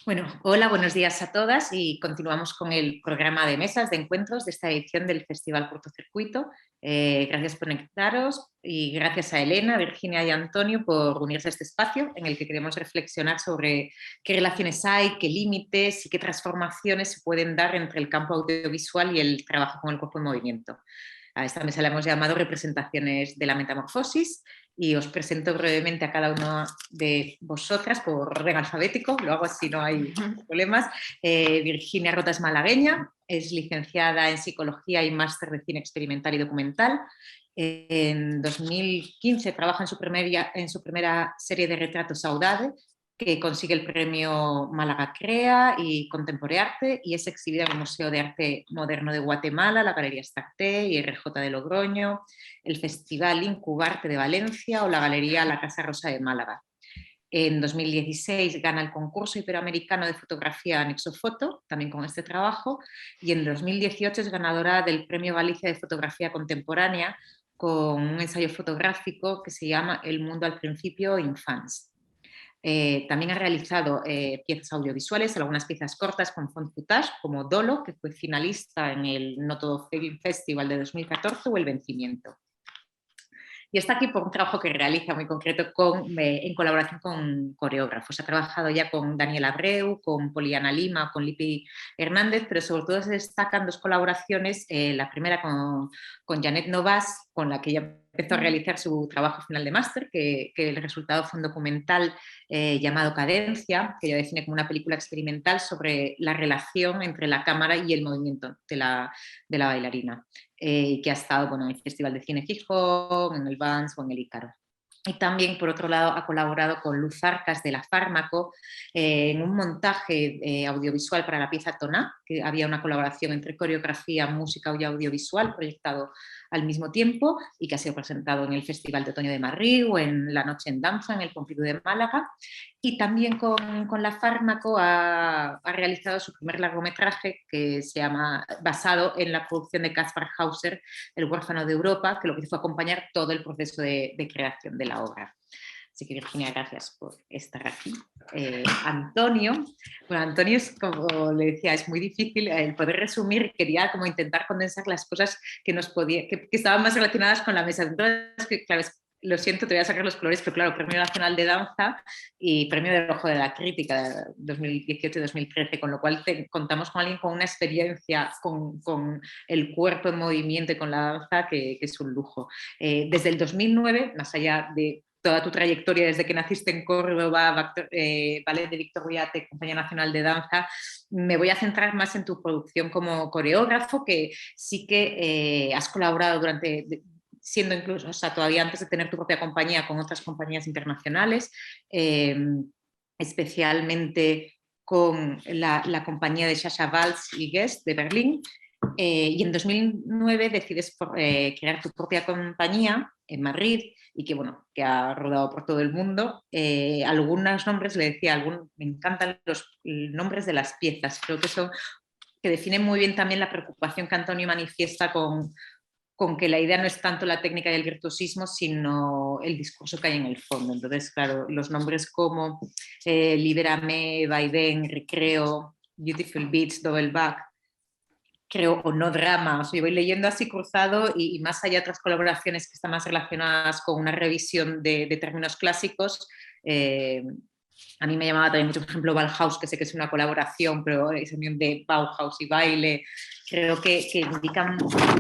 Bueno, hola, buenos días a todas y continuamos con el programa de mesas de encuentros de esta edición del Festival Cortocircuito. Gracias por conectaros y gracias a Elena, Virginia y Antonio por unirse a este espacio en el que queremos reflexionar sobre qué relaciones hay, qué límites y qué transformaciones se pueden dar entre el campo audiovisual y el trabajo con el cuerpo en movimiento. A esta mesa la hemos llamado Representaciones de la Metamorfosis y os presento brevemente a cada una de vosotras por orden alfabético, lo hago así no hay problemas. Virginia Rota es malagueña, es licenciada en Psicología y máster de Cine Experimental y Documental. En 2015 trabaja en su primera serie de retratos Saudade, que consigue el premio Málaga Crea y Contemporearte y es exhibida en el Museo de Arte Moderno de Guatemala, la Galería Starté y RJ de Logroño, el Festival Incubarte de Valencia o la Galería La Casa Rosa de Málaga. En 2016 gana el concurso iberoamericano de fotografía Anexo Foto, también con este trabajo, y en 2018 es ganadora del Premio Galicia de Fotografía Contemporánea con un ensayo fotográfico que se llama El mundo al principio, Infants. También ha realizado piezas audiovisuales, algunas piezas cortas con fond footage, como Dolo, que fue finalista en el No Todo Film Festival de 2014, o El Vencimiento. Y está aquí por un trabajo que realiza muy concreto en colaboración con coreógrafos. Ha trabajado ya con Daniel Abreu, con Poliana Lima, con Lipi Hernández, pero sobre todo se destacan dos colaboraciones. La primera con Janet Novas, con la que ya empezó a realizar su trabajo final de máster, que el resultado fue un documental llamado Cadencia, que ella define como una película experimental sobre la relación entre la cámara y el movimiento de la bailarina. Que ha estado en el Festival de Cine Gijón, en el Vans o en el Ícaro. Y también, por otro lado, ha colaborado con Luz Arcas de la Fármaco en un montaje audiovisual para la pieza Toná, que había una colaboración entre coreografía, música y audiovisual proyectado al mismo tiempo y que ha sido presentado en el Festival de Otoño de Madrid o en La Noche en Danza en el Pompidou de Málaga. Y también con la Fármaco ha realizado su primer largometraje que se llama, basado en la producción de Kaspar Hauser, El huérfano de Europa, que lo que hizo fue acompañar todo el proceso de creación de la obra. Así que Virginia, gracias por estar aquí. Antonio es, como le decía, es muy difícil el poder resumir, quería como intentar condensar las cosas que estaban más relacionadas con la mesa. Entonces, que, claro, lo siento, te voy a sacar los colores, pero claro, Premio Nacional de Danza y Premio del Ojo de la Crítica 2018-2013, con lo cual contamos con alguien con una experiencia con el cuerpo en movimiento y con la danza que es un lujo. Desde el 2009, más allá de toda tu trayectoria desde que naciste en Córdoba, Ballet de Víctor Ruiate, Compañía Nacional de Danza, me voy a centrar más en tu producción como coreógrafo, que sí que has colaborado siendo incluso, o sea, todavía antes de tener tu propia compañía, con otras compañías internacionales, especialmente con la compañía de Sasha Waltz y Guest de Berlín. Y en 2009 decides crear tu propia compañía en Madrid y que ha rodado por todo el mundo. Algunos nombres, le decía, me encantan los nombres de las piezas, creo que definen muy bien también la preocupación que Antonio manifiesta con que la idea no es tanto la técnica y el virtuosismo, sino el discurso que hay en el fondo. Entonces, claro, los nombres como Libérame, Vaivén, Recreo, Beautiful Beats, Double Back, creo, o No Drama, o sea, yo voy leyendo así cruzado y más allá de otras colaboraciones que están más relacionadas con una revisión de términos clásicos. A mí me llamaba también mucho, por ejemplo, Bauhaus, que sé que es una colaboración, pero esa unión de Bauhaus y baile, creo que indican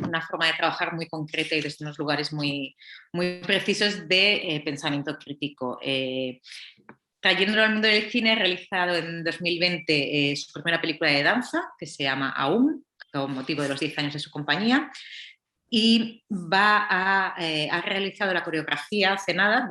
una forma de trabajar muy concreta y desde unos lugares muy, muy precisos de pensamiento crítico. Trayéndolo al mundo del cine, ha realizado en 2020 su primera película de danza, que se llama Aún, con motivo de los 10 años de su compañía, y ha realizado la coreografía hace nada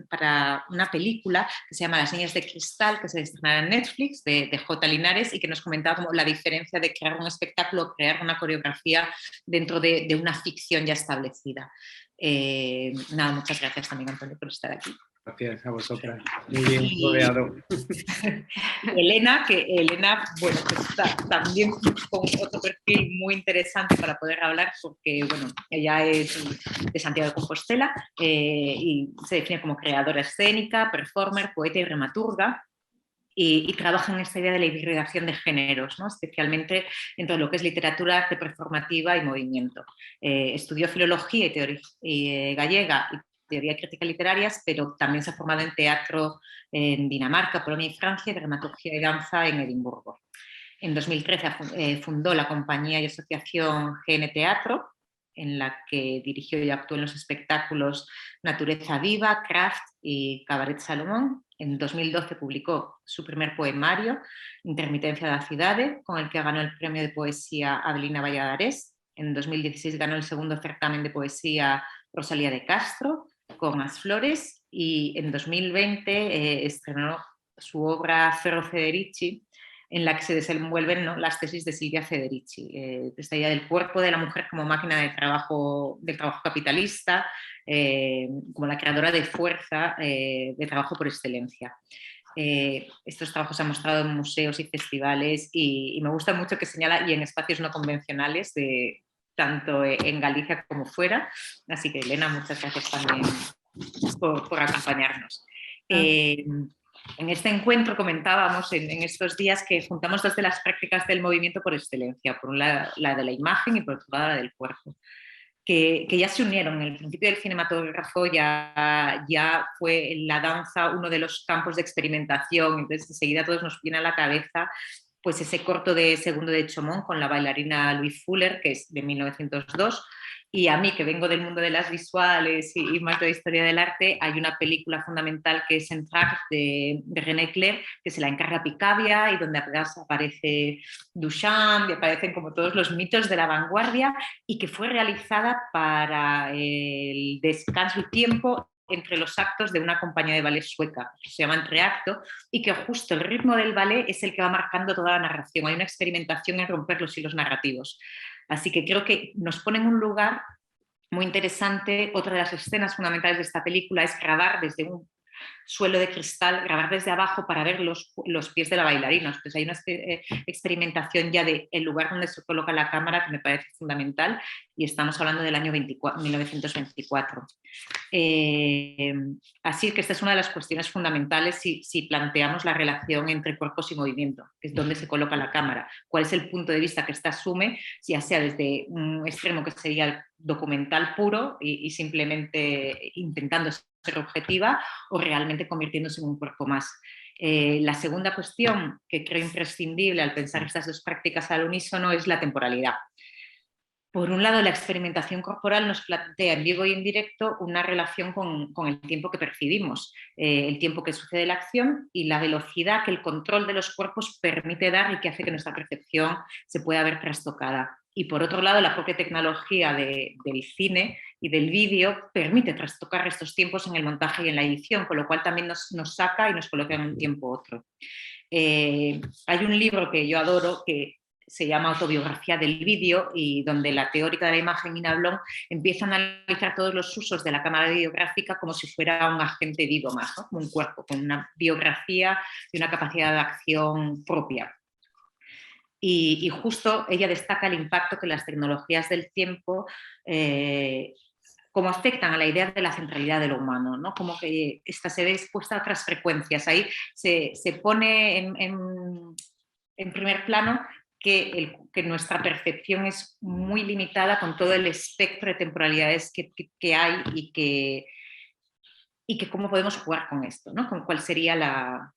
para una película que se llama Las Niñas de Cristal, que se estrenará en Netflix, de J. Linares, y que nos comentaba como la diferencia de crear un espectáculo, crear una coreografía dentro de una ficción ya establecida. Muchas gracias también, Antonio, por estar aquí. Gracias a vosotras. Muy bien rodeado. Elena, bueno, pues está también con otro perfil muy interesante para poder hablar, porque, bueno, ella es de Santiago de Compostela y se define como creadora escénica, performer, poeta y dramaturga. y trabaja en esta idea de la hibridación de géneros, ¿no? Especialmente en todo lo que es literatura, arte performativa y movimiento. Estudió filología y teoría gallega y teoría crítica literarias, pero también se ha formado en teatro en Dinamarca, Polonia y Francia, y dramaturgia y danza en Edimburgo. En 2013 fundó la compañía y asociación GN Teatro, en la que dirigió y actuó en los espectáculos Naturaleza Viva, Craft y Cabaret Salomón. En 2012 publicó su primer poemario, Intermitencia da Cidade, con el que ganó el premio de poesía Avelina Valladares. En 2016 ganó el segundo certamen de poesía Rosalía de Castro, con As Flores, y en 2020 estrenó su obra Ferro Federici, en la que se desenvuelven, ¿no?, las tesis de Silvia Federici, esta idea del cuerpo de la mujer como máquina de trabajo, del trabajo capitalista, como la creadora de fuerza de trabajo por excelencia. Estos trabajos se han mostrado en museos y festivales y me gusta mucho que señala, y en espacios no convencionales, tanto en Galicia como fuera. Así que, Elena, muchas gracias también por acompañarnos. En este encuentro comentábamos en estos días que juntamos dos de las prácticas del movimiento por excelencia, por un lado la de la imagen y por otro lado la del cuerpo, que ya se unieron. En el principio del cinematógrafo ya fue la danza uno de los campos de experimentación, entonces enseguida a todos nos viene a la cabeza pues ese corto de Segundo de Chomón con la bailarina Louise Fuller, que es de 1902, y a mí, que vengo del mundo de las visuales y más de la historia del arte, hay una película fundamental que es Entr'acte de René Clair, que se la encarga Picabia y donde aparece Duchamp y aparecen como todos los mitos de la vanguardia, y que fue realizada para el descanso y tiempo entre los actos de una compañía de ballet sueca, que se llama Entreacto, y que justo el ritmo del ballet es el que va marcando toda la narración. Hay una experimentación en romper los hilos narrativos. Así que creo que nos pone en un lugar muy interesante. Otra de las escenas fundamentales de esta película es grabar desde un suelo de cristal, grabar desde abajo para ver los pies de la bailarina. Entonces hay una experimentación ya del lugar donde se coloca la cámara que me parece fundamental, y estamos hablando del año 1924. Así que esta es una de las cuestiones fundamentales si planteamos la relación entre cuerpos y movimiento, que es donde se coloca la cámara, cuál es el punto de vista que ésta asume, ya sea desde un extremo que sería el documental puro y simplemente intentando ser objetiva, o realmente convirtiéndose en un cuerpo más. La segunda cuestión que creo imprescindible al pensar estas dos prácticas al unísono es la temporalidad. Por un lado, la experimentación corporal nos plantea en vivo y en directo una relación con el tiempo que percibimos, el tiempo que sucede la acción y la velocidad que el control de los cuerpos permite dar y que hace que nuestra percepción se pueda ver trastocada. Y por otro lado, la propia tecnología del cine y del vídeo permite trastocar estos tiempos en el montaje y en la edición, con lo cual también nos saca y nos coloca en un tiempo u otro. Hay un libro que yo adoro que se llama Autobiografía del vídeo, y donde la teórica de la imagen Ina Blom empieza a analizar todos los usos de la cámara videográfica como si fuera un agente vivo más, ¿no?, como un cuerpo, con una biografía y una capacidad de acción propia. Y justo ella destaca el impacto que las tecnologías del tiempo cómo afectan a la idea de la centralidad de lo humano, ¿no? Como que esta se ve expuesta a otras frecuencias. Ahí se pone en primer plano que nuestra percepción es muy limitada con todo el espectro de temporalidades que hay, y que cómo podemos jugar con esto, ¿no? Con cuál sería la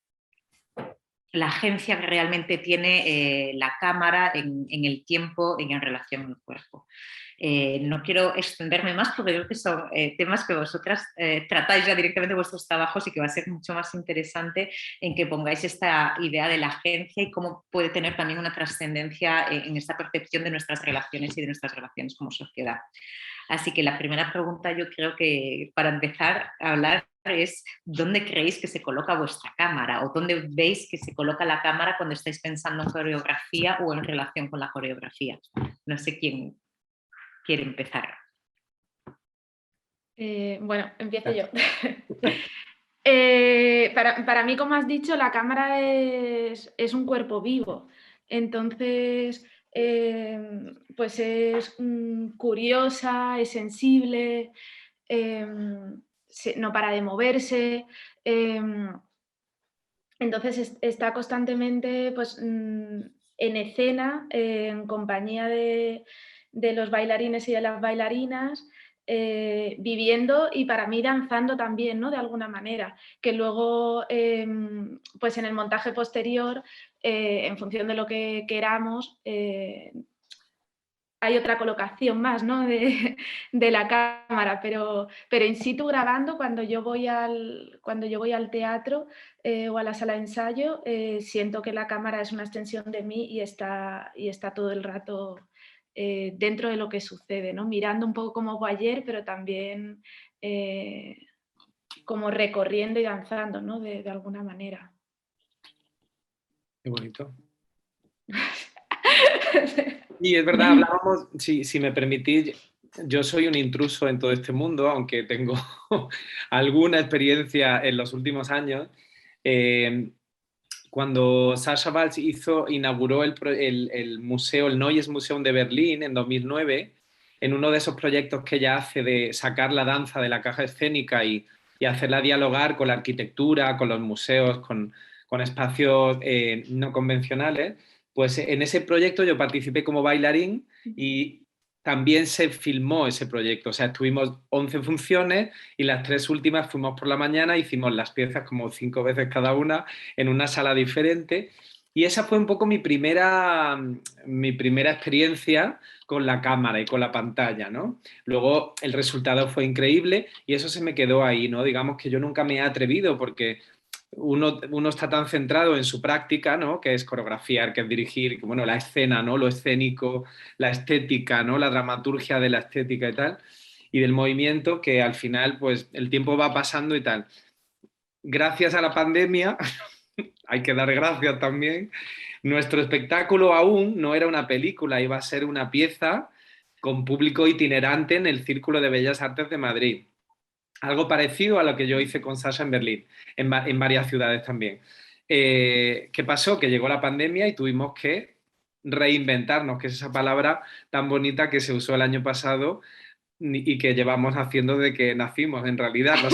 agencia que realmente tiene la cámara en el tiempo y en relación al cuerpo. No quiero extenderme más porque creo que son temas que vosotras tratáis ya directamente en vuestros trabajos, y que va a ser mucho más interesante en que pongáis esta idea de la agencia y cómo puede tener también una trascendencia en esta percepción de nuestras relaciones y de nuestras relaciones como sociedad. Así que la primera pregunta, yo creo que para empezar a hablar, es ¿dónde creéis que se coloca vuestra cámara? ¿O dónde veis que se coloca la cámara cuando estáis pensando en coreografía o en relación con la coreografía? No sé quién quiere empezar. Bueno, empiezo yo. Para mí, como has dicho, la cámara es un cuerpo vivo. Entonces, pues es curiosa, es sensible, no para de moverse. Entonces está constantemente pues, en escena, en compañía de los bailarines y de las bailarinas, viviendo y para mí danzando también, ¿no? De alguna manera, que luego pues en el montaje posterior, en función de lo que queramos, hay otra colocación más, ¿no? de la cámara, pero in situ grabando, cuando yo voy al teatro o a la sala de ensayo, siento que la cámara es una extensión de mí y está todo el rato dentro de lo que sucede, ¿no? Mirando un poco como voyeur, pero también como recorriendo y danzando, ¿no? De alguna manera. Qué bonito. Y es verdad, hablábamos, si me permitís, yo soy un intruso en todo este mundo, aunque tengo alguna experiencia en los últimos años. Cuando Sascha Waltz inauguró el museo, el Neues Museum de Berlín en 2009, en uno de esos proyectos que ella hace de sacar la danza de la caja escénica y hacerla dialogar con la arquitectura, con los museos, con espacios no convencionales, pues en ese proyecto yo participé como bailarín y también se filmó ese proyecto. O sea, estuvimos 11 funciones y las 3 últimas fuimos por la mañana, hicimos las piezas como 5 veces cada una en una sala diferente. Y esa fue un poco mi primera experiencia con la cámara y con la pantalla, ¿no? Luego el resultado fue increíble y eso se me quedó ahí, ¿no? Digamos que yo nunca me he atrevido porque uno está tan centrado en su práctica, ¿no? Que es coreografiar, que es dirigir, que, bueno, la escena, ¿no? Lo escénico, la estética, ¿no? La dramaturgia de la estética y tal, y del movimiento, que al final, pues, el tiempo va pasando y tal. Gracias a la pandemia, hay que dar gracias también, nuestro espectáculo aún no era una película, iba a ser una pieza con público itinerante en el Círculo de Bellas Artes de Madrid. Algo parecido a lo que yo hice con Sasha en Berlín, en varias ciudades también. ¿Qué pasó? Que llegó la pandemia y tuvimos que reinventarnos, que es esa palabra tan bonita que se usó el año pasado y que llevamos haciendo desde que nacimos, en realidad. ¿No?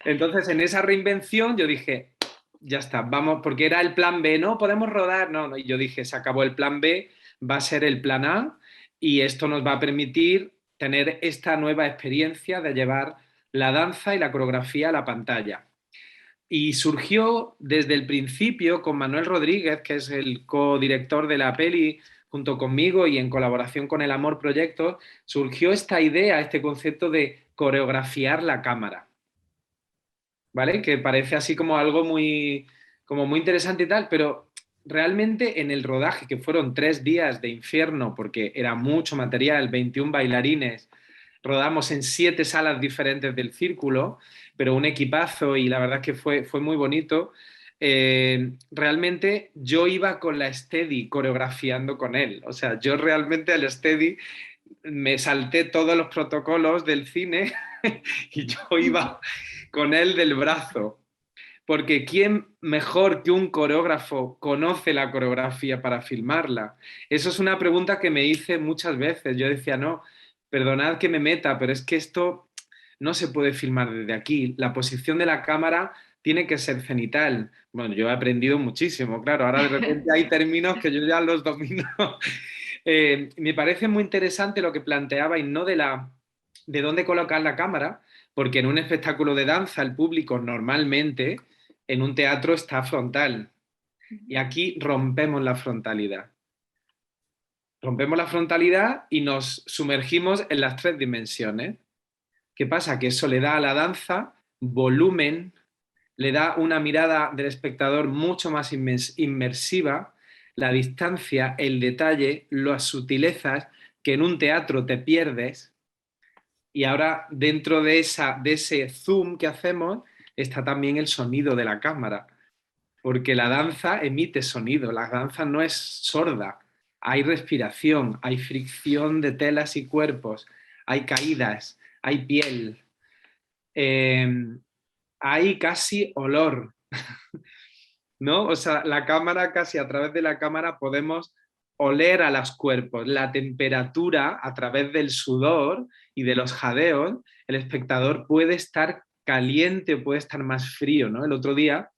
Entonces, en esa reinvención yo dije, ya está, vamos, porque era el plan B, no podemos rodar, no, y yo dije, se acabó el plan B, va a ser el plan A y esto nos va a permitir tener esta nueva experiencia de llevar la danza y la coreografía a la pantalla. Y surgió desde el principio con Manuel Rodríguez, que es el codirector de la peli, junto conmigo y en colaboración con el Amor Proyecto, surgió esta idea, este concepto de coreografiar la cámara. ¿Vale? Que parece así como algo como muy interesante y tal, pero realmente en el rodaje, que fueron 3 días de infierno, porque era mucho material, 21 bailarines, rodamos en 7 salas diferentes del círculo, pero un equipazo y la verdad es que fue muy bonito. Realmente yo iba con la Steady coreografiando con él, o sea, yo realmente al Steady me salté todos los protocolos del cine y yo iba con él del brazo. Porque ¿quién mejor que un coreógrafo conoce la coreografía para filmarla? Eso es una pregunta que me hice muchas veces. Yo decía, no, perdonad que me meta, pero es que esto no se puede filmar desde aquí. La posición de la cámara tiene que ser cenital. Bueno, yo he aprendido muchísimo, claro. Ahora de repente hay términos que yo ya los domino. Me parece muy interesante lo que planteabais, ¿no? De dónde colocar la cámara, porque en un espectáculo de danza el público normalmente en un teatro está frontal y aquí rompemos la frontalidad. Rompemos la frontalidad y nos sumergimos en las 3 dimensiones. ¿Qué pasa? Que eso le da a la danza volumen, le da una mirada del espectador mucho más inmersiva, la distancia, el detalle, las sutilezas que en un teatro te pierdes. Y ahora dentro de ese zoom que hacemos está también el sonido de la cámara, porque la danza emite sonido, la danza no es sorda, hay respiración, hay fricción de telas y cuerpos, hay caídas, hay piel, hay casi olor, ¿no? O sea, la cámara, casi a través de la cámara podemos oler a los cuerpos, la temperatura a través del sudor y de los jadeos, el espectador puede estar caliente o puede estar más frío, ¿no? El otro día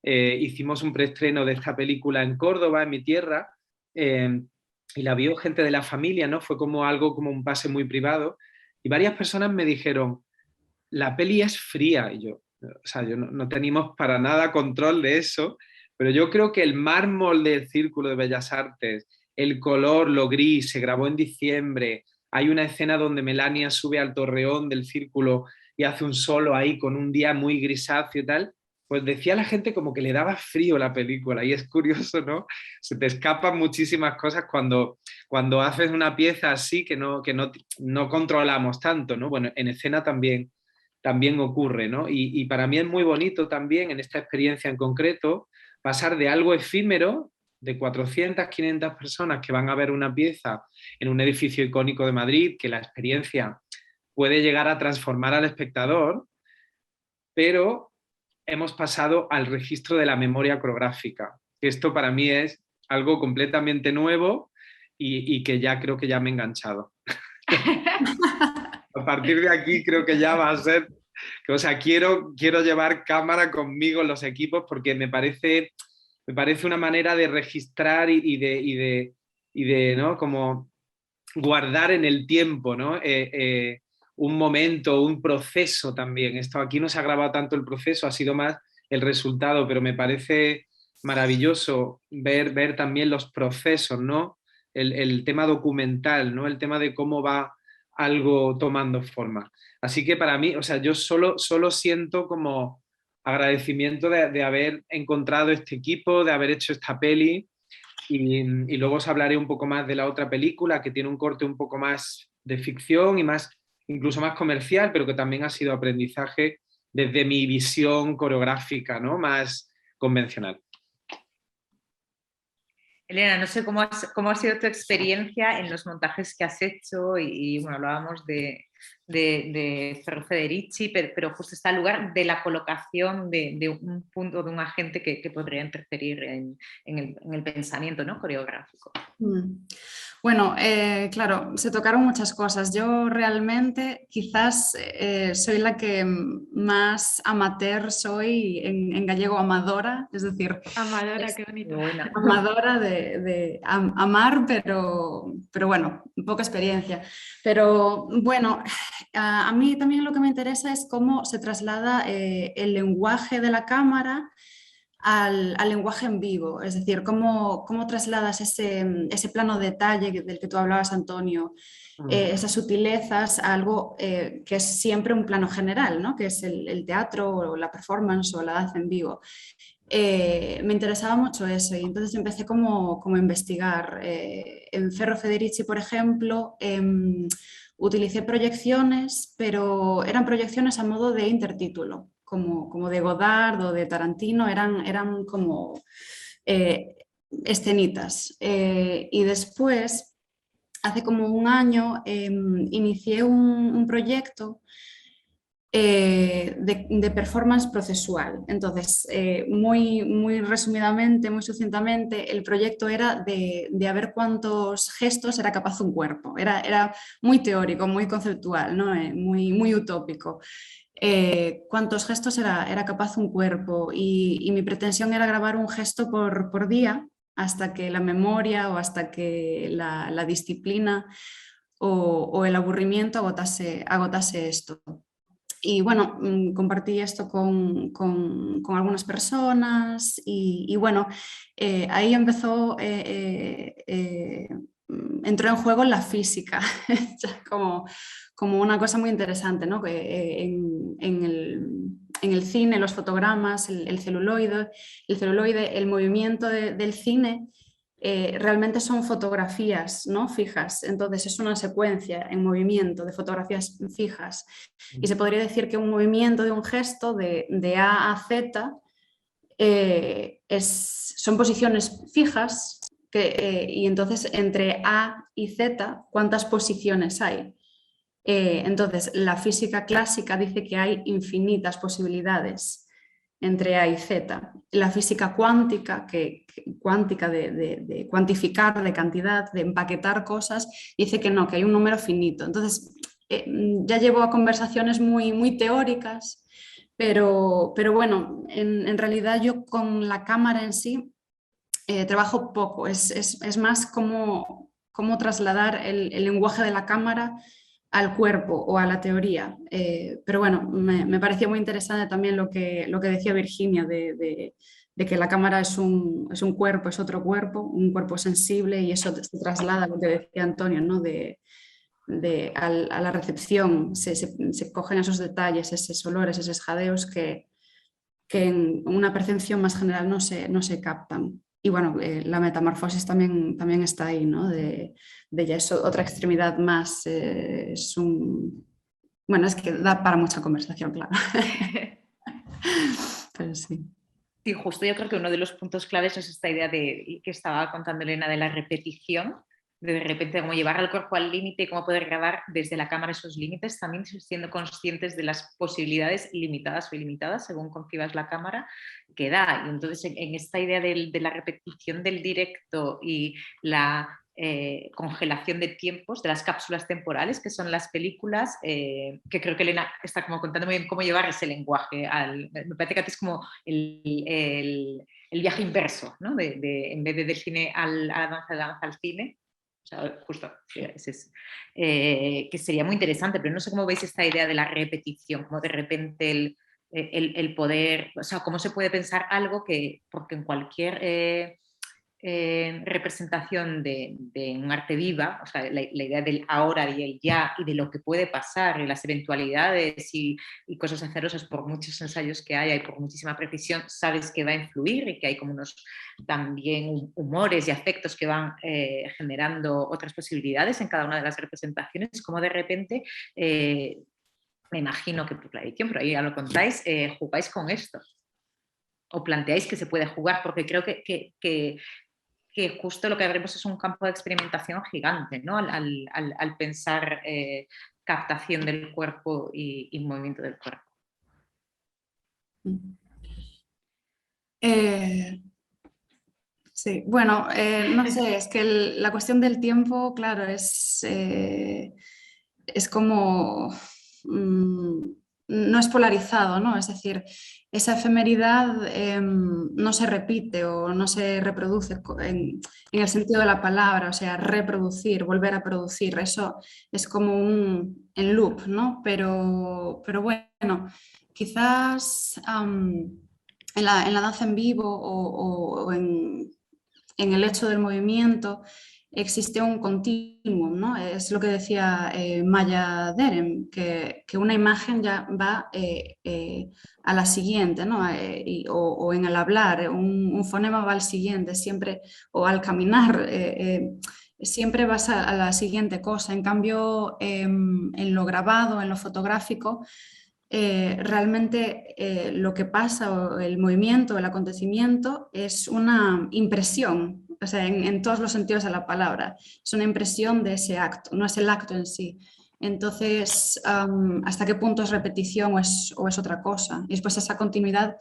hicimos un preestreno de esta película en Córdoba, en mi tierra, y la vio gente de la familia, ¿no? Fue como algo, como un pase muy privado, y varias personas me dijeron, la peli es fría, y yo, o sea, yo no teníamos para nada control de eso, pero yo creo que el mármol del Círculo de Bellas Artes, el color, lo gris, se grabó en diciembre, hay una escena donde Melania sube al torreón del Círculo y hace un solo ahí con un día muy grisáceo y tal, pues decía la gente como que le daba frío la película, y es curioso, ¿no? Se te escapan muchísimas cosas cuando haces una pieza así que no controlamos tanto, ¿no? Bueno, en escena también ocurre, ¿no? Y para mí es muy bonito también en esta experiencia en concreto pasar de algo efímero, de 400, 500 personas que van a ver una pieza en un edificio icónico de Madrid, que la experiencia puede llegar a transformar al espectador, pero hemos pasado al registro de la memoria coreográfica. Esto para mí es algo completamente nuevo y que ya creo que ya me he enganchado. A partir de aquí creo que ya va a ser, o sea, quiero llevar cámara conmigo en los equipos porque me parece una manera de registrar y de ¿no? Como guardar en el tiempo, ¿no? Un momento, un proceso también. Esto aquí no se ha grabado tanto el proceso, ha sido más el resultado, pero me parece maravilloso ver también los procesos, ¿no? El tema documental, ¿no? El tema de cómo va algo tomando forma. Así que para mí, o sea, yo solo siento como agradecimiento de haber encontrado este equipo, de haber hecho esta peli, y luego os hablaré un poco más de la otra película que tiene un corte un poco más de ficción y incluso más comercial, pero que también ha sido aprendizaje desde mi visión coreográfica, ¿no? Más convencional. Elena, no sé cómo ha sido tu experiencia en los montajes que has hecho y bueno, hablábamos de Ferro Federici, pero justo está el lugar de la colocación de un punto, de un agente que podría interferir en el pensamiento, ¿no? Coreográfico. Bueno, claro, se tocaron muchas cosas. Yo realmente quizás soy la que más amateur soy, en gallego amadora, es decir... Amadora, qué bonito. Buena. Amadora de amar, pero bueno, poca experiencia. Pero bueno, a mí también lo que me interesa es cómo se traslada el lenguaje de la cámara al lenguaje en vivo, es decir, cómo trasladas ese plano de detalle del que tú hablabas, Antonio, esas sutilezas a algo que es siempre un plano general, ¿no? Que es el teatro o la performance o la danza en vivo. Me interesaba mucho eso y entonces empecé como a investigar. En Ferro Federici, por ejemplo, utilicé proyecciones, pero eran proyecciones a modo de intertítulo, como de Godard o de Tarantino, eran como escenitas. Y después, hace como un año, inicié un proyecto de performance procesual. Entonces, muy resumidamente, muy sucintamente, el proyecto era de a ver cuántos gestos era capaz un cuerpo. Era muy teórico, muy conceptual, ¿no? Muy utópico. Cuántos gestos era capaz un cuerpo y mi pretensión era grabar un gesto por día hasta que la memoria o hasta que la disciplina o el aburrimiento agotase esto. Y bueno, compartí esto con algunas personas y bueno, ahí entró en juego la física, como una cosa muy interesante, ¿no? Que, en el cine, los fotogramas, el celuloide, el movimiento del cine, realmente son fotografías, ¿no? Fijas, entonces es una secuencia en movimiento de fotografías fijas y se podría decir que un movimiento de un gesto de A a Z son posiciones fijas y entonces entre A y Z, ¿cuántas posiciones hay? Entonces la física clásica dice que hay infinitas posibilidades entre A y Z. La física cuántica, cuántica de cuantificar, de cantidad, de empaquetar cosas, dice que no, que hay un número finito. Entonces, ya llevo a conversaciones muy teóricas, pero bueno, en realidad yo con la cámara en sí trabajo poco, es más cómo trasladar el lenguaje de la cámara al cuerpo o a la teoría. Pero bueno, me pareció muy interesante también lo que decía Virginia de que la cámara es un cuerpo, es otro cuerpo, un cuerpo sensible y eso se traslada, lo que decía Antonio, ¿no? A la recepción, se cogen esos detalles, esos olores, esos jadeos que en una percepción más general no se captan. Y bueno, la metamorfosis también está ahí, ¿no? De ya es otra extremidad más, es un... Bueno, es que da para mucha conversación, claro. Pero sí. Sí, justo yo creo que uno de los puntos claves es esta idea de que estaba contando Elena de la repetición, de repente cómo llevar al cuerpo al límite y cómo poder grabar desde la cámara esos límites, también siendo conscientes de las posibilidades limitadas o ilimitadas según concibas la cámara que da. Y entonces en esta idea de la repetición del directo y la congelación de tiempos, de las cápsulas temporales, que son las películas, que creo que Elena está como contando muy bien cómo llevar ese lenguaje. Me parece que es como el viaje inverso, ¿no? En vez de del cine a la danza al cine. O sea, justo, que sería muy interesante, pero no sé cómo veis esta idea de la repetición, como de repente el poder, o sea, cómo se puede pensar algo que, porque en cualquier representación de un arte viva, o sea, la idea del ahora y el ya y de lo que puede pasar y las eventualidades y cosas azarosas, por muchos ensayos que haya y por muchísima precisión, sabes que va a influir y que hay como unos también humores y afectos que van generando otras posibilidades en cada una de las representaciones, como de repente me imagino que por la edición, pero ahí ya lo contáis, jugáis con esto o planteáis que se puede jugar, porque creo que justo lo que haremos es un campo de experimentación gigante, ¿no? Al pensar captación del cuerpo y movimiento del cuerpo. Sí, bueno, no sé, es que la cuestión del tiempo, claro, es como, no es polarizado, ¿no? Es decir, esa efemeridad no se repite o no se reproduce en el sentido de la palabra, o sea, reproducir, volver a producir, eso es como en loop, ¿no? Pero bueno, quizás en la danza en vivo o en el hecho del movimiento existe un continuum, ¿no? Es lo que decía Maya Deren, que una imagen ya va a la siguiente, ¿no? O en el hablar, un fonema va al siguiente, siempre, o al caminar, siempre vas a la siguiente cosa. En cambio, en lo grabado, en lo fotográfico, realmente lo que pasa, o el movimiento, el acontecimiento, es una impresión, o sea, en todos los sentidos de la palabra, es una impresión de ese acto, no es el acto en sí. Entonces, ¿hasta qué punto es repetición o es otra cosa? Y después esa continuidad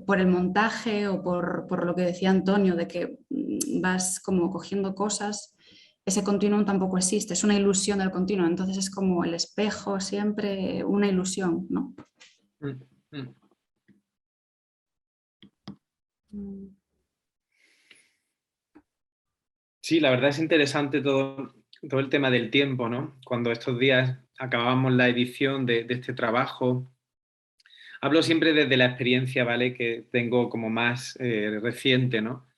por el montaje o por lo que decía Antonio, de que vas como cogiendo cosas, ese continuum tampoco existe, es una ilusión del continuum, entonces es como el espejo, siempre una ilusión, ¿no? Sí, la verdad es interesante todo el tema del tiempo, ¿no? Cuando estos días acabábamos la edición de este trabajo, hablo siempre desde la experiencia, ¿vale? Que tengo como más reciente, ¿no?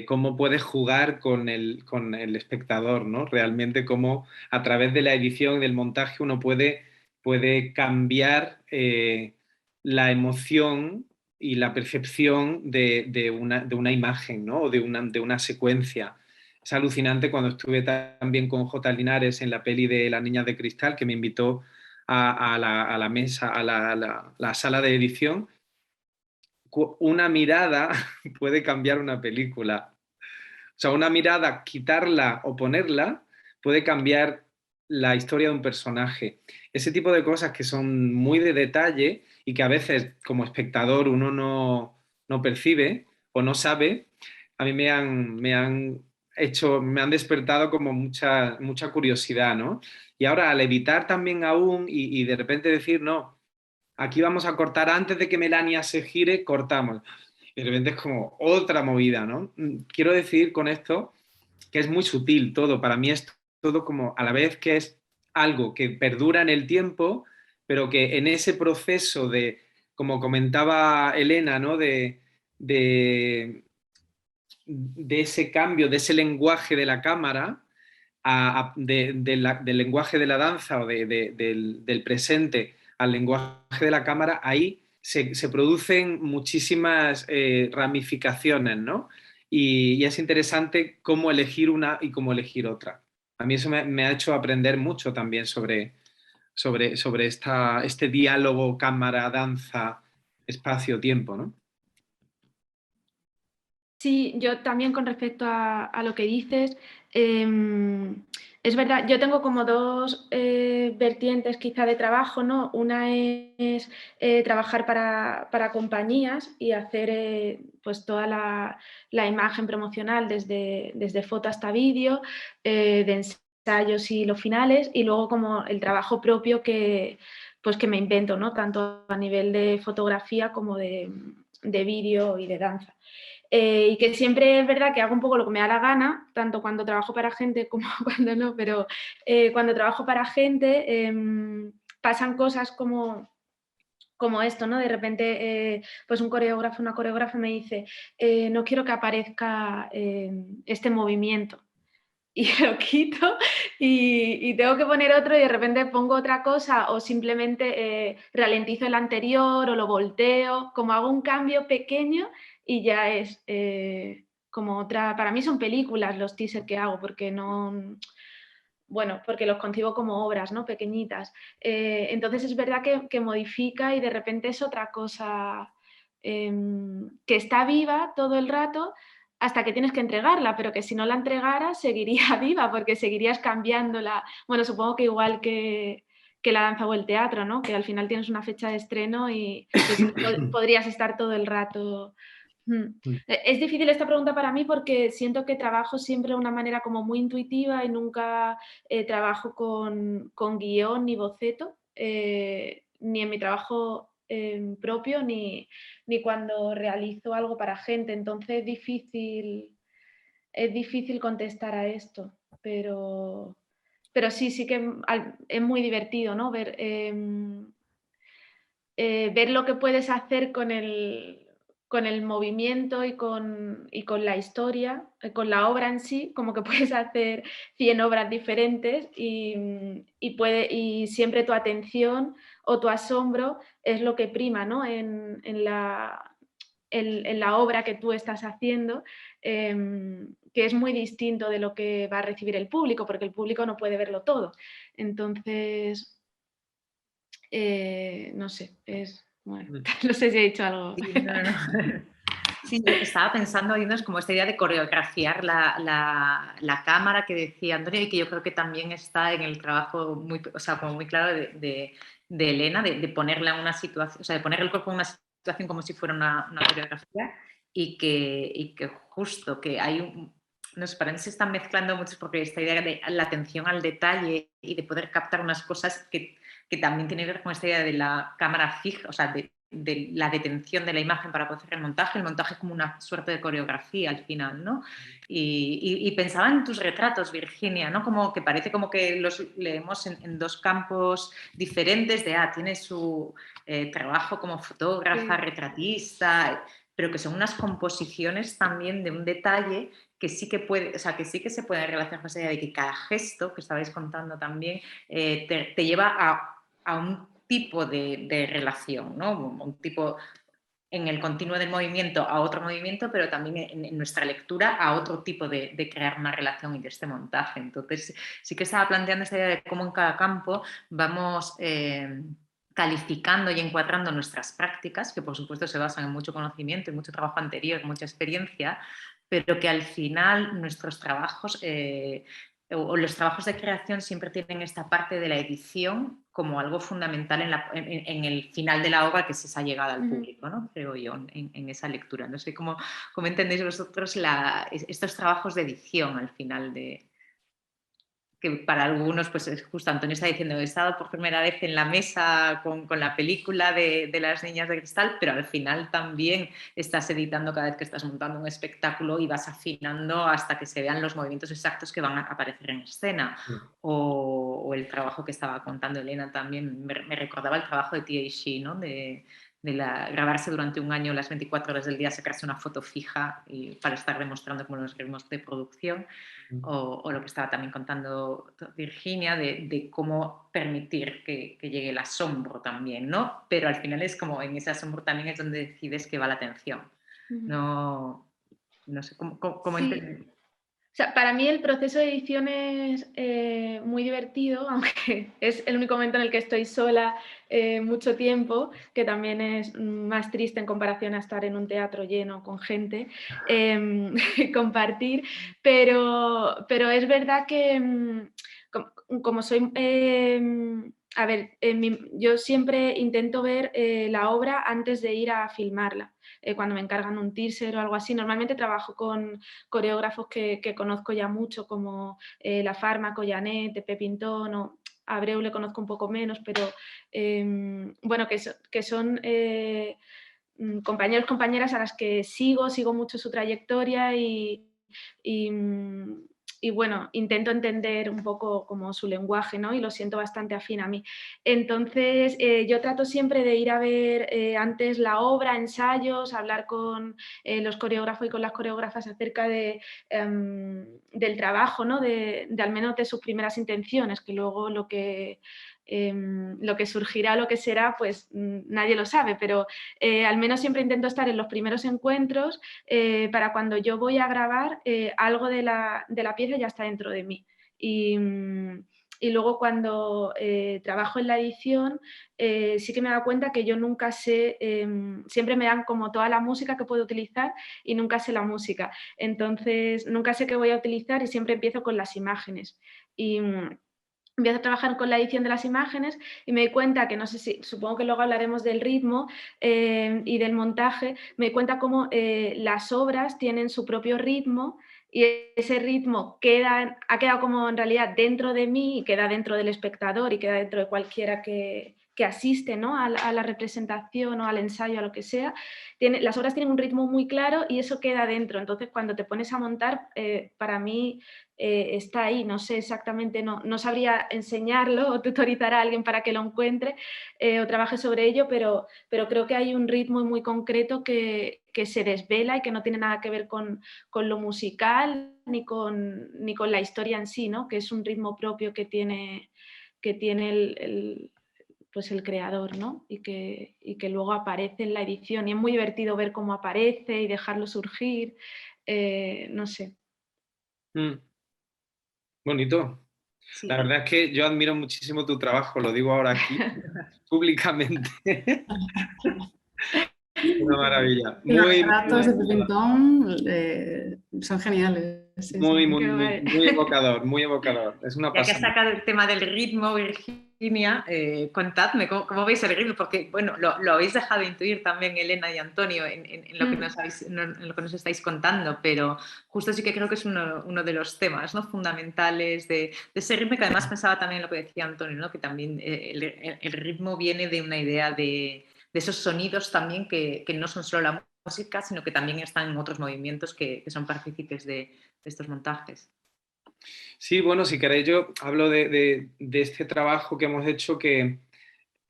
Cómo puedes jugar con el espectador, ¿no? Realmente cómo a través de la edición y del montaje uno puede cambiar la emoción y la percepción de una imagen, ¿no? O de una secuencia. Es alucinante cuando estuve también con J. Linares en la peli de Las Niñas de Cristal, que me invitó a la mesa, a la sala de edición. Una mirada puede cambiar una película. O sea, una mirada, quitarla o ponerla, puede cambiar la historia de un personaje. Ese tipo de cosas que son muy de detalle y que a veces como espectador uno no percibe o no sabe, a mí me han despertado como mucha curiosidad, ¿no? Y ahora al editar también aún y de repente decir, no, aquí vamos a cortar antes de que Melania se gire, cortamos. Y de repente es como otra movida, ¿no? Quiero decir con esto que es muy sutil todo. Para mí es todo como a la vez que es algo que perdura en el tiempo, pero que en ese proceso de, como comentaba Elena, ¿no? De, de ese cambio, de ese lenguaje de la cámara, del lenguaje de la danza o del presente al lenguaje de la cámara, ahí se producen muchísimas ramificaciones, ¿no? Y es interesante cómo elegir una y cómo elegir otra. A mí eso me ha hecho aprender mucho también sobre este diálogo cámara, danza, espacio-tiempo, ¿no? Sí, yo también con respecto a lo que dices, es verdad, yo tengo como dos vertientes quizá de trabajo, ¿no? Una es trabajar para compañías y hacer pues toda la imagen promocional desde foto hasta vídeo, de ensayos y los finales, y luego como el trabajo propio pues que me invento, ¿no? Tanto a nivel de fotografía como de vídeo y de danza. Y que siempre es verdad que hago un poco lo que me da la gana, tanto cuando trabajo para gente como cuando no, pero cuando trabajo para gente pasan cosas como esto, ¿no? De repente, pues un coreógrafo, una coreógrafa me dice, no quiero que aparezca este movimiento. Y lo quito y tengo que poner otro y de repente pongo otra cosa o simplemente ralentizo el anterior o lo volteo, como hago un cambio pequeño y ya es como otra, para mí son películas los teasers que hago porque no, bueno, porque los concibo como obras, ¿no? Pequeñitas. Entonces es verdad que modifica y de repente es otra cosa que está viva todo el rato hasta que tienes que entregarla, pero que si no la entregaras seguiría viva porque seguirías cambiándola. Bueno, supongo que igual que la danza o el teatro, ¿no? Que al final tienes una fecha de estreno y que si no, podrías estar todo el rato. Es difícil esta pregunta para mí porque siento que trabajo siempre de una manera como muy intuitiva y nunca trabajo con guión ni boceto, ni en mi trabajo propio ni cuando realizo algo para gente. Entonces es difícil contestar a esto, pero sí que es muy divertido, ¿no? Ver lo que puedes hacer con el movimiento y con la historia, con la obra en sí, como que puedes hacer 100 obras diferentes y siempre tu atención o tu asombro es lo que prima, ¿no? en la obra que tú estás haciendo, que es muy distinto de lo que va a recibir el público, porque el público no puede verlo todo. Entonces, no sé, bueno, no sé si he dicho algo. Sí, no. Sí, estaba pensando, es como esta idea de coreografiar la cámara que decía Antonio y que yo creo que también está en el trabajo muy, o sea, como muy claro de Elena, de ponerla en una situación, o sea, de poner el cuerpo en una situación como si fuera una coreografía y que justo que hay no sé, para mí se están mezclando mucho porque esta idea de la atención al detalle y de poder captar unas cosas que también tiene que ver con esta idea de la cámara fija, o sea, de la detención de la imagen para poder hacer el montaje como una suerte de coreografía al final, ¿no? Y pensaba en tus retratos, Virginia, ¿no? Como que parece como que los leemos en dos campos diferentes de, tiene su trabajo como fotógrafa, Sí. retratista, pero que son unas composiciones también de un detalle que sí que puede, o sea, que sí que se puede relacionar con esa idea de que cada gesto, que estabais contando también, te lleva a un tipo de relación, ¿no? Un tipo en el continuo del movimiento a otro movimiento, pero también en nuestra lectura a otro tipo de crear una relación y de este montaje. Entonces, sí que estaba planteando esta idea de cómo en cada campo vamos calificando y encuadrando nuestras prácticas, que por supuesto se basan en mucho conocimiento, en mucho trabajo anterior, en mucha experiencia, pero que al final nuestros trabajos o los trabajos de creación siempre tienen esta parte de la edición como algo fundamental en el final de la obra, que es esa llegada al público, ¿no? Creo yo, en esa lectura. No sé cómo entendéis vosotros estos trabajos de edición al final de... que para algunos, pues justo Antonio está diciendo, he estado por primera vez en la mesa con la película de las niñas de cristal, pero al final también estás editando cada vez que estás montando un espectáculo y vas afinando hasta que se vean los movimientos exactos que van a aparecer en escena. O el trabajo que estaba contando Elena también, me recordaba el trabajo de T.A.G., ¿no? De grabarse durante un año las 24 horas del día, sacarse una foto fija y para estar demostrando como los ritmos de producción. O lo que estaba también contando Virginia de cómo permitir que llegue el asombro también, ¿no? Pero al final es como en ese asombro también es donde decides que va la atención. No sé cómo Sí. entender. O sea, para mí el proceso de edición es muy divertido, aunque es el único momento en el que estoy sola mucho tiempo, que también es más triste en comparación a estar en un teatro lleno con gente, compartir, pero es verdad que como soy... a ver, yo siempre intento ver la obra antes de ir a filmarla. Cuando me encargan un teaser o algo así, normalmente trabajo con coreógrafos que conozco ya mucho, como La Fármaco, Janet, Pepe Pintón, o Abreu le conozco un poco menos, pero bueno, que son compañeros, compañeras a las que sigo mucho su trayectoria y bueno, intento entender un poco como su lenguaje, ¿no? Y lo siento bastante afín a mí. Entonces, yo trato siempre de ir a ver antes la obra, ensayos, hablar con los coreógrafos y con las coreógrafas acerca del trabajo, ¿no? De al menos de sus primeras intenciones, que luego lo que surgirá, lo que será, pues nadie lo sabe, pero al menos siempre intento estar en los primeros encuentros para cuando yo voy a grabar, algo de la pieza ya está dentro de mí. Y luego cuando trabajo en la edición, sí que me he dado cuenta que yo nunca sé, siempre me dan como toda la música que puedo utilizar y nunca sé la música. Entonces, nunca sé qué voy a utilizar y siempre empiezo con las imágenes. Y empiezo a trabajar con la edición de las imágenes y me doy cuenta que, no sé si, supongo que luego hablaremos del ritmo y del montaje, me doy cuenta cómo las obras tienen su propio ritmo y ese ritmo ha quedado como en realidad dentro de mí y queda dentro del espectador y queda dentro de cualquiera que asiste, ¿no? a la representación o al ensayo, a lo que sea. Las obras tienen un ritmo muy claro y eso queda dentro. Entonces, cuando te pones a montar, para mí está ahí. No sé exactamente, no sabría enseñarlo o tutorizar a alguien para que lo encuentre o trabaje sobre ello, pero creo que hay un ritmo muy concreto que se desvela y que no tiene nada que ver con lo musical ni con la historia en sí, ¿no? Que es un ritmo propio que tiene pues el creador, ¿no? Y que luego aparece en la edición y es muy divertido ver cómo aparece y dejarlo surgir, no sé. Bonito. Sí. La verdad es que yo admiro muchísimo tu trabajo, lo digo ahora aquí públicamente. Una maravilla. Los Muy, relatos de Pepintón son geniales. Sí, muy, sí. muy, muy, muy evocador, muy evocador. Es una Ya que has pasada. sacado el tema del ritmo, Virginia, contadme ¿cómo veis el ritmo, porque bueno, lo habéis dejado intuir también Elena y Antonio en lo que en lo que nos estáis contando, pero justo sí que creo que es uno de los temas, ¿no? Fundamentales de ese ritmo, que además pensaba también en lo que decía Antonio, ¿no? Que también el ritmo viene de una idea de esos sonidos también que no son solo la música, sino que también están en otros movimientos que son partícipes de estos montajes. Sí, bueno, si queréis yo hablo de este trabajo que hemos hecho que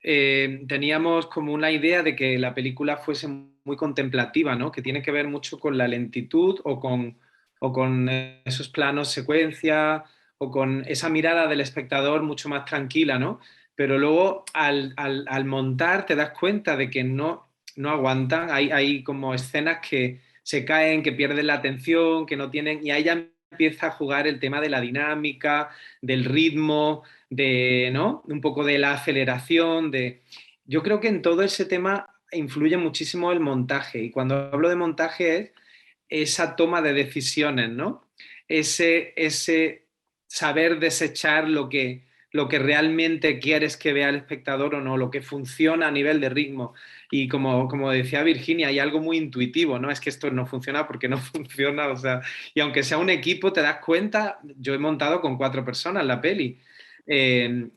teníamos como una idea de que la película fuese muy contemplativa, ¿no? Que tiene que ver mucho con la lentitud o con esos planos secuencia o con esa mirada del espectador mucho más tranquila, ¿no? Pero luego al montar te das cuenta de que no aguantan, hay como escenas que se caen, que pierden la atención, que no tienen, y ahí ya empieza a jugar el tema de la dinámica, del ritmo, ¿no? Un poco de la aceleración, Yo creo que en todo ese tema influye muchísimo el montaje, y cuando hablo de montaje es esa toma de decisiones, ¿no? Ese saber desechar lo que lo que realmente quieres que vea el espectador o no, lo que funciona a nivel de ritmo. Y como decía Virginia, hay algo muy intuitivo, ¿no? Es que esto no funciona porque no funciona, o sea, y aunque sea un equipo, te das cuenta, yo he montado con 4 personas la peli, que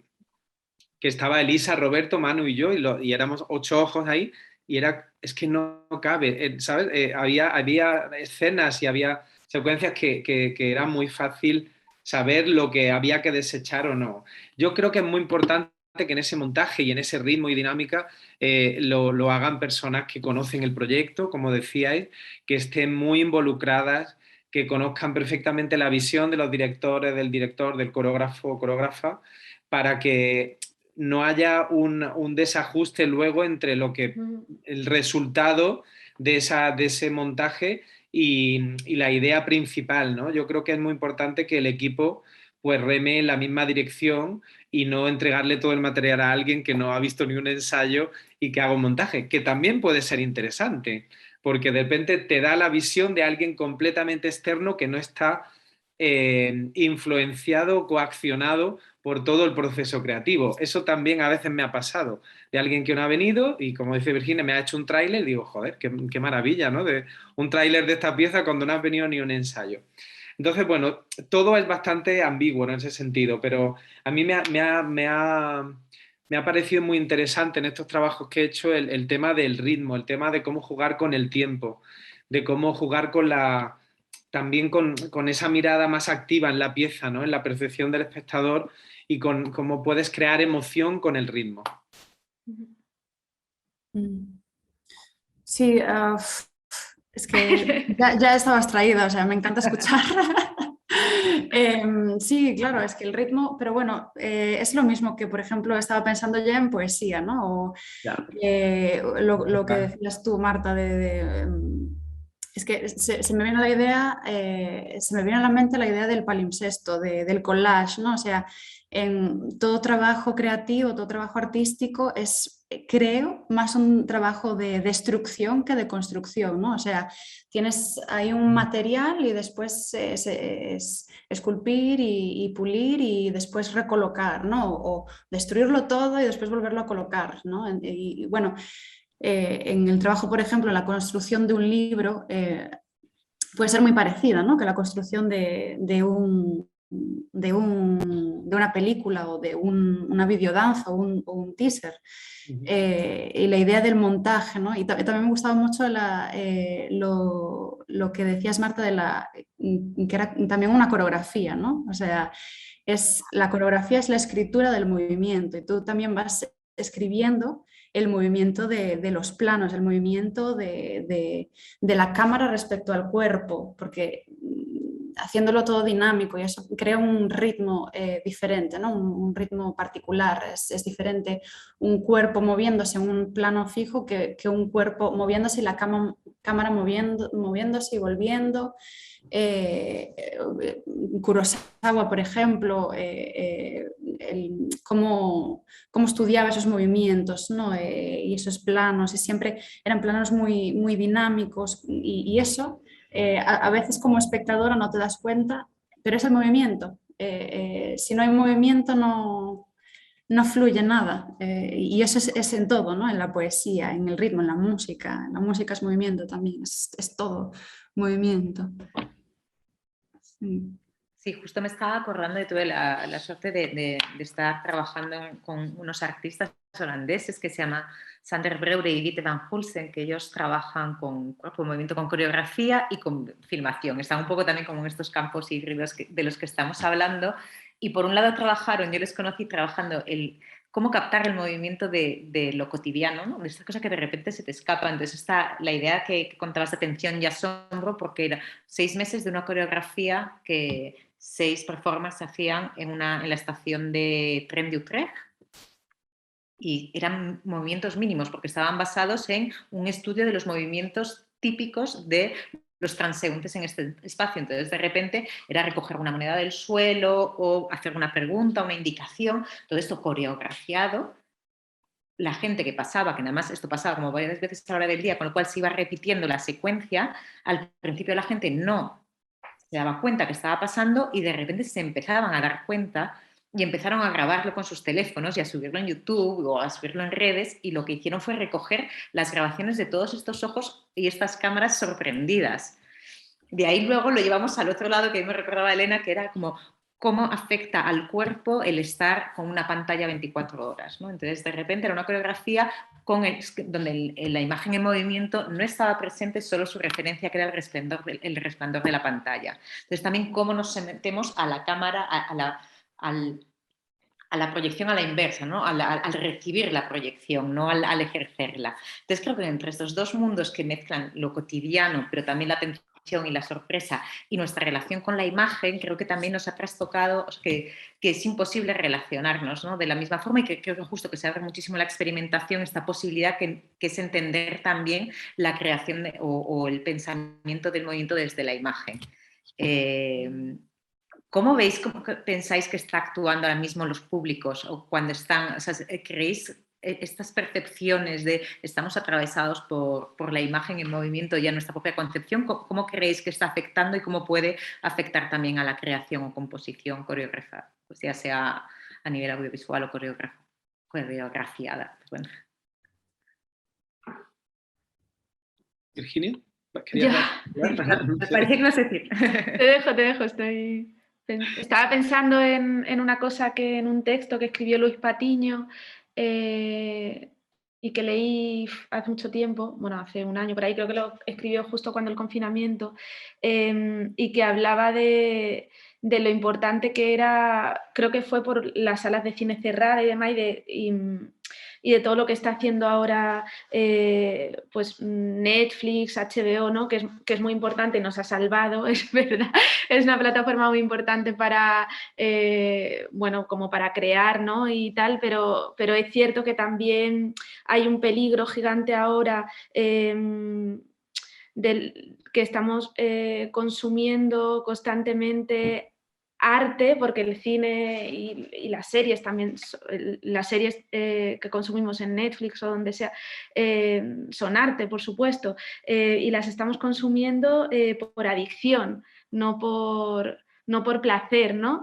estaba Elisa, Roberto, Manu y yo, y éramos 8 ojos ahí, y es que no cabe, ¿sabes? Había escenas y había secuencias que era muy fácil saber lo que había que desechar o no. Yo creo que es muy importante que en ese montaje y en ese ritmo y dinámica lo hagan personas que conocen el proyecto, como decíais, que estén muy involucradas, que conozcan perfectamente la visión de los directores, del director, del coreógrafo o coreógrafa, para que no haya un desajuste luego entre el resultado de ese montaje y la idea principal, ¿no? Yo creo que es muy importante que el equipo pues reme en la misma dirección y no entregarle todo el material a alguien que no ha visto ni un ensayo y que haga un montaje, que también puede ser interesante, porque de repente te da la visión de alguien completamente externo que no está influenciado o coaccionado por todo el proceso creativo. Eso también a veces me ha pasado, de alguien que no ha venido y, como dice Virginia, me ha hecho un tráiler y digo, joder, qué maravilla, ¿no? De un tráiler de esta pieza cuando no ha venido ni un ensayo. Entonces, bueno, todo es bastante ambiguo, ¿no? En ese sentido, pero a mí me ha parecido muy interesante en estos trabajos que he hecho el tema del ritmo, el tema de cómo jugar con el tiempo, de cómo jugar también con esa mirada más activa en la pieza, ¿no? En la percepción del espectador y con cómo puedes crear emoción con el ritmo. Sí, es que ya estabas traída, o sea, me encanta escuchar. Sí, claro, es que el ritmo, pero bueno, es lo mismo que, por ejemplo, estaba pensando ya en poesía, ¿no? O lo que decías tú, Marta, es que se me viene la idea, se me viene a la mente la idea del palimpsesto, del collage, ¿no? O sea, en todo trabajo creativo, todo trabajo artístico es, creo, más un trabajo de destrucción que de construcción, ¿no? O sea, tienes ahí un material y después es esculpir y pulir y después recolocar, ¿no? O destruirlo todo y después volverlo a colocar, ¿no? Y bueno, en el trabajo, por ejemplo, en la construcción de un libro puede ser muy parecida, ¿no? Que la construcción de una película o de una videodanza o un teaser. Y la idea del montaje, ¿no? Y también me gustaba mucho lo que decías, Marta, que era también una coreografía, ¿no? O sea, la coreografía es la escritura del movimiento y tú también vas escribiendo el movimiento de los planos, el movimiento de la cámara respecto al cuerpo, porque haciéndolo todo dinámico y eso crea un ritmo diferente, ¿no? Un ritmo particular, es diferente un cuerpo moviéndose en un plano fijo que un cuerpo moviéndose y la cámara moviéndose y volviendo. Kurosawa, por ejemplo, cómo estudiaba esos movimientos, ¿no? Y esos planos, y siempre eran planos muy, muy dinámicos y eso a veces como espectadora no te das cuenta, pero es el movimiento. Si no hay movimiento no fluye nada. Y eso es en todo, ¿no? En la poesía, en el ritmo, en la música. La música es movimiento también, es todo movimiento. Sí. Sí, justo me estaba acordando de tuve la suerte de estar trabajando con unos artistas holandeses que se llaman Sander Breure y Witte van Hulsen, que ellos trabajan con cuerpo, movimiento, con coreografía y con filmación. Están un poco también como en estos campos híbridos de los que estamos hablando. Y por un lado trabajaron, yo les conocí trabajando cómo captar el movimiento de lo cotidiano, ¿no? De estas cosas que de repente se te escapan. Entonces está la idea que contabas de tensión y asombro, porque era 6 meses de una coreografía que 6 performances se hacían en la estación de tren de Utrecht y eran movimientos mínimos porque estaban basados en un estudio de los movimientos típicos de los transeúntes en este espacio. Entonces, de repente, era recoger una moneda del suelo o hacer una pregunta, una indicación, todo esto coreografiado. La gente que pasaba, que nada más esto pasaba como varias veces a la hora del día, con lo cual se iba repitiendo la secuencia, al principio la gente no se daba cuenta que estaba pasando y de repente se empezaban a dar cuenta y empezaron a grabarlo con sus teléfonos y a subirlo en YouTube o a subirlo en redes, y lo que hicieron fue recoger las grabaciones de todos estos ojos y estas cámaras sorprendidas. De ahí luego lo llevamos al otro lado, que a mí me recordaba Elena, que era como cómo afecta al cuerpo el estar con una pantalla 24 horas, ¿no? Entonces, de repente era una coreografía donde la imagen en movimiento no estaba presente, solo su referencia, que era el resplandor de la pantalla. Entonces, también cómo nos metemos a la cámara, a la proyección a la inversa, ¿no? Al recibir la proyección, no al ejercerla. Entonces, creo que entre estos dos mundos que mezclan lo cotidiano, pero también la atención y la sorpresa y nuestra relación con la imagen, creo que también nos ha trastocado que es imposible relacionarnos, ¿no? De la misma forma, y que creo que justo que se abre muchísimo la experimentación, esta posibilidad que es entender también la creación o el pensamiento del movimiento desde la imagen. ¿Cómo veis, cómo pensáis que está actuando ahora mismo los públicos o cuando están, o sea, creéis estas percepciones de estamos atravesados por la imagen en movimiento y a nuestra propia concepción? ¿Cómo creéis que está afectando y cómo puede afectar también a la creación o composición coreográfica, pues ya sea a nivel audiovisual o coreografiada? Pues bueno. Virginia, Me parece que vas a decir. Te dejo, estaba pensando en una cosa en un texto que escribió Luis Patiño, y que leí hace mucho tiempo, bueno, hace un año por ahí, creo que lo escribió justo cuando el confinamiento, y que hablaba de lo importante que era, creo que fue por las salas de cine cerradas y demás, y de todo lo que está haciendo ahora pues Netflix, HBO, ¿no? que es muy importante, nos ha salvado, es verdad, es una plataforma muy importante para, bueno, como para crear, ¿no? y tal, pero es cierto que también hay un peligro gigante ahora que estamos consumiendo constantemente arte, porque el cine y las series también, las series que consumimos en Netflix o donde sea, son arte, por supuesto, y las estamos consumiendo por adicción, no por placer, ¿no?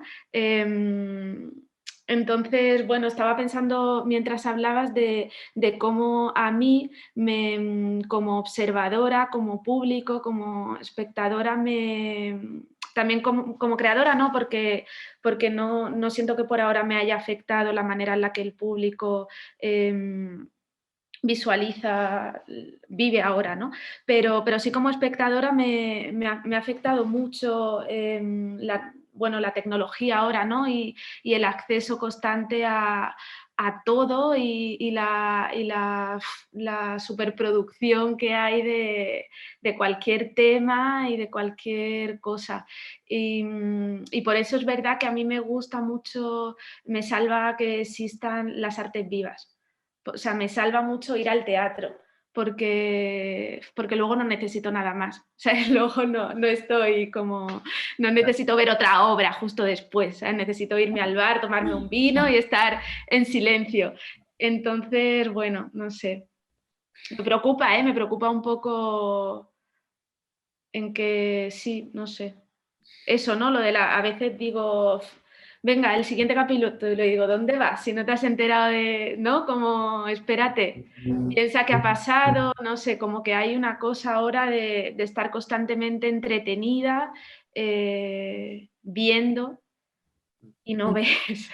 Entonces, bueno, estaba pensando mientras hablabas de cómo a mí, como observadora, como público, como espectadora, también como creadora, no, porque no siento que por ahora me haya afectado la manera en la que el público visualiza, vive ahora, ¿no? Pero sí como espectadora me ha afectado mucho la tecnología ahora, ¿no? y el acceso constante a todo y la superproducción que hay de cualquier tema y de cualquier cosa. Y por eso es verdad que a mí me gusta mucho, me salva que existan las artes vivas. O sea, me salva mucho ir al teatro, porque luego no necesito nada más. O sea, luego no estoy como, no necesito ver otra obra justo después, ¿sabes? Necesito irme al bar, tomarme un vino y estar en silencio. Entonces, bueno, no sé. Me preocupa un poco en que sí, no sé. Eso, ¿no? Lo de a veces digo, venga, el siguiente capítulo, te lo digo, ¿dónde vas? Si no te has enterado de, ¿no? Como, espérate, piensa qué ha pasado, no sé, como que hay una cosa ahora de estar constantemente entretenida, viendo y no ves.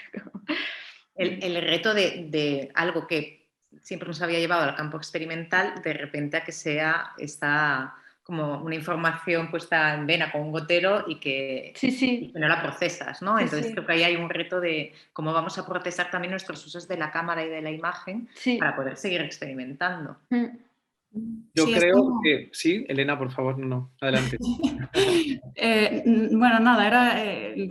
El reto de algo que siempre nos había llevado al campo experimental, de repente a que sea esta como una información puesta en vena con un gotero y que no la procesas, ¿no? Entonces creo que ahí hay un reto de cómo vamos a procesar también nuestros usos de la cámara y de la imagen para poder seguir experimentando. Yo creo que... Sí, Elena, por favor, no, adelante. Bueno, nada, era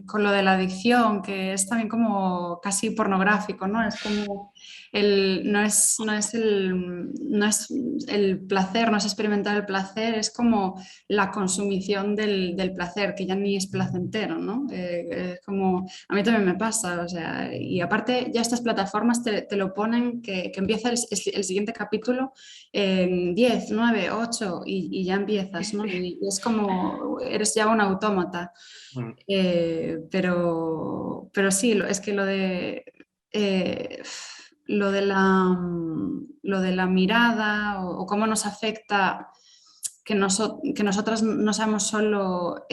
con lo de la adicción, que es también como casi pornográfico, ¿no? Es como no es el placer, no es experimentar el placer, es como la consumición del placer, que ya ni es placentero, ¿no? Es como, a mí también me pasa, o sea, y aparte ya estas plataformas te lo ponen, que empieza el siguiente capítulo 10, 9, 8 y ya empiezas, ¿no? Y es como, eres ya un autómata. Pero sí, es que lo de la mirada o cómo nos afecta que nosotras no seamos solo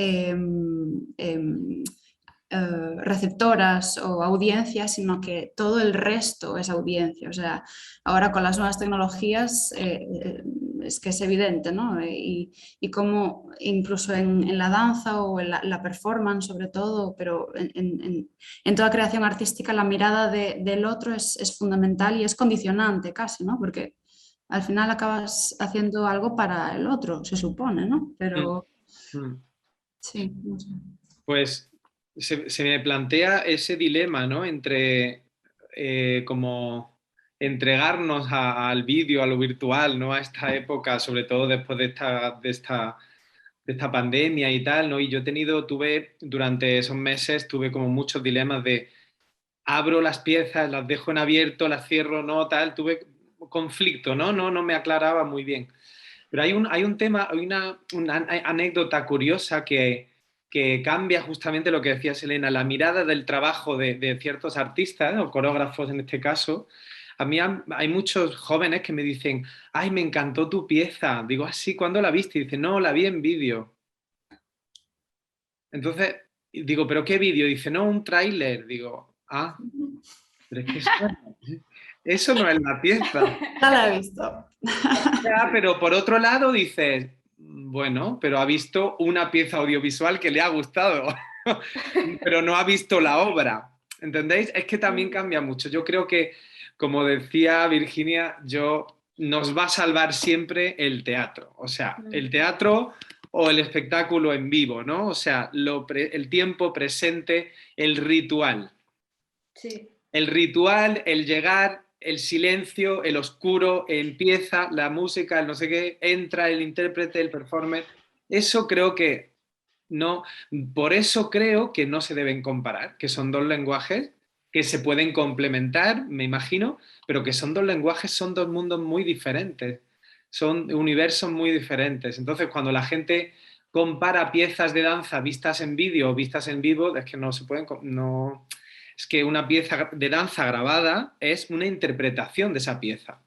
receptoras o audiencias, sino que todo el resto es audiencia. O sea, ahora con las nuevas tecnologías es que es evidente, ¿no? Y cómo incluso en la danza o en la performance sobre todo, pero en toda creación artística la mirada del otro es fundamental y es condicionante casi, ¿no? Porque al final acabas haciendo algo para el otro, se supone, ¿no? Pero sí, no sé. Pues se me plantea ese dilema, ¿no? Entre como entregarnos al vídeo, a lo virtual, ¿no? A esta época, sobre todo después de esta pandemia y tal, ¿no? Y yo tuve durante esos meses, tuve como muchos dilemas de abro las piezas, las dejo en abierto, las cierro, no, tal, tuve conflicto, ¿no? No me aclaraba muy bien. Pero hay un tema, hay una anécdota curiosa que cambia justamente lo que decía Selena, la mirada del trabajo de ciertos artistas, o coreógrafos en este caso. A mí hay muchos jóvenes que me dicen, ay, me encantó tu pieza. Digo, así, ¿cuándo la viste? Y dice, no, la vi en vídeo. Entonces, digo, ¿pero qué vídeo? Dice, no, un tráiler. Digo, ah, pero es que eso no es la pieza. Ya la he visto. Ya, pero por otro lado dices, bueno, pero ha visto una pieza audiovisual que le ha gustado, pero no ha visto la obra. ¿Entendéis? Es que también cambia mucho. Yo creo que, como decía Virginia, nos va a salvar siempre el teatro. O sea, el teatro o el espectáculo en vivo, ¿no? O sea, el tiempo presente, el ritual. Sí. El ritual, el llegar, el silencio, el oscuro, empieza la música, el no sé qué, entra el intérprete, el performer. Eso creo que no, por eso creo que no se deben comparar, que son dos lenguajes que se pueden complementar, me imagino, pero que son dos lenguajes, son dos mundos muy diferentes, son universos muy diferentes. Entonces, cuando la gente compara piezas de danza vistas en vídeo o vistas en vivo, es que no se pueden, no, es que una pieza de danza grabada es una interpretación de esa pieza.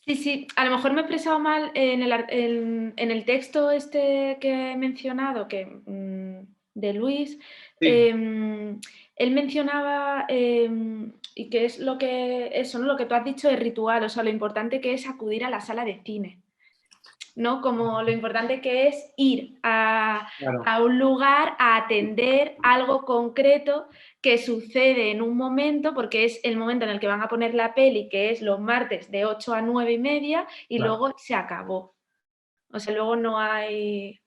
Sí, a lo mejor me he expresado mal en el texto este que he mencionado, de Luis. Sí. Él mencionaba, y que es lo que tú has dicho de ritual, o sea, lo importante que es acudir a la sala de cine, ¿no? Como lo importante que es ir a un lugar a atender algo concreto que sucede en un momento, porque es el momento en el que van a poner la peli, que es los martes de 8 a 9:30, y luego se acabó. O sea, luego no hay...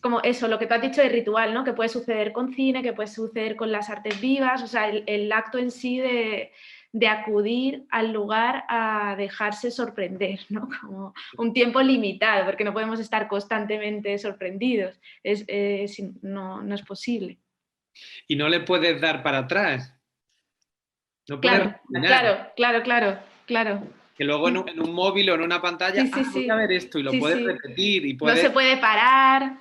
Como eso, lo que tú has dicho de ritual, ¿no? Que puede suceder con cine, que puede suceder con las artes vivas, o sea, el acto en sí de acudir al lugar a dejarse sorprender, ¿no? Como un tiempo limitado, porque no podemos estar constantemente sorprendidos, no es posible. Y no le puedes dar para atrás. No puedes Claro. Que luego en un móvil o en una pantalla, voy a ver esto y lo puedes repetir. Y no se puede parar.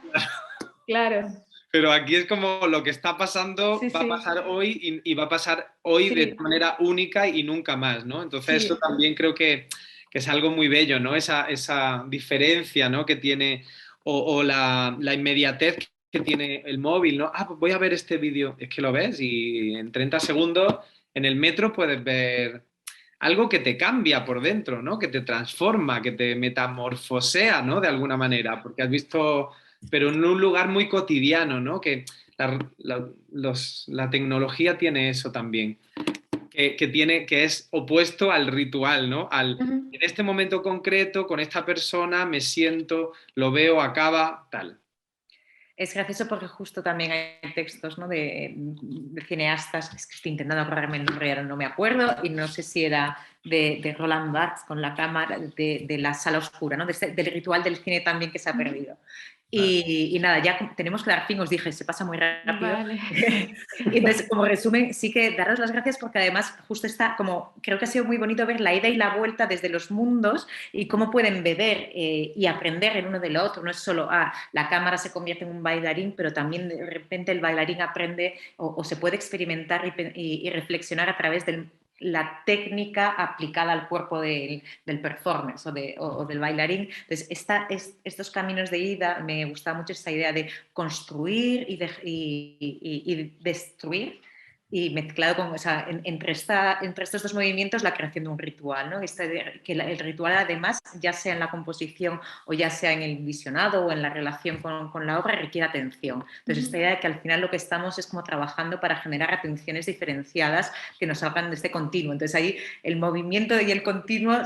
Claro. Pero aquí es como lo que está pasando va a pasar hoy y va a pasar hoy de manera única y nunca más, ¿no? Entonces eso también creo que es algo muy bello, ¿no? Esa diferencia, ¿no? Que tiene o la inmediatez que tiene el móvil, ¿no? Pues voy a ver este vídeo. Es que lo ves y en 30 segundos en el metro puedes ver algo que te cambia por dentro, ¿no? Que te transforma, que te metamorfosea, ¿no? De alguna manera, porque has visto, pero en un lugar muy cotidiano, ¿no? Que la tecnología tiene eso también, que es opuesto al ritual, ¿no? En este momento concreto, con esta persona, me siento, lo veo, acaba, tal. Es gracioso porque justo también hay textos, ¿no? de cineastas, es que estoy intentando acordarme el nombre y ahora no me acuerdo, y no sé si era de Roland Barthes con la cámara de la sala oscura, ¿no? Del ritual del cine también que se ha perdido. Y nada, ya tenemos que dar fin, os dije, se pasa muy rápido. Vale. Y entonces, como resumen, sí que daros las gracias porque además justo está, como creo que ha sido muy bonito ver la ida y la vuelta desde los mundos y cómo pueden beber y aprender el uno del otro. No es solo, la cámara se convierte en un bailarín, pero también de repente el bailarín aprende o se puede experimentar y reflexionar a través de la técnica aplicada al cuerpo del performance o del bailarín. Entonces, estos caminos de ida, me gusta mucho esta idea de construir y destruir, y mezclado con, o sea, entre estos dos movimientos, la creación de un ritual, ¿no? Que el ritual, además, ya sea en la composición o ya sea en el visionado o en la relación con la obra, requiere atención. Entonces, esta idea de que al final lo que estamos es como trabajando para generar atenciones diferenciadas que nos hagan de este continuo. Entonces, ahí el movimiento y el continuo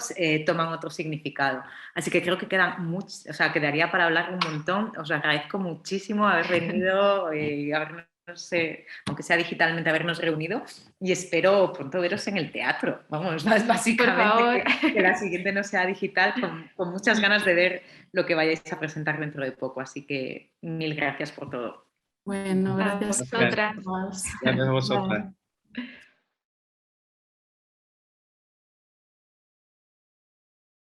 toman otro significado. Así que creo que quedaría para hablar un montón. Os agradezco muchísimo haber venido y no sé, aunque sea digitalmente, habernos reunido, y espero pronto veros en el teatro. Vamos, básicamente que la siguiente no sea digital, con muchas ganas de ver lo que vayáis a presentar dentro de poco. Así que mil gracias por todo. Bueno, gracias a vosotras. Gracias a vosotras.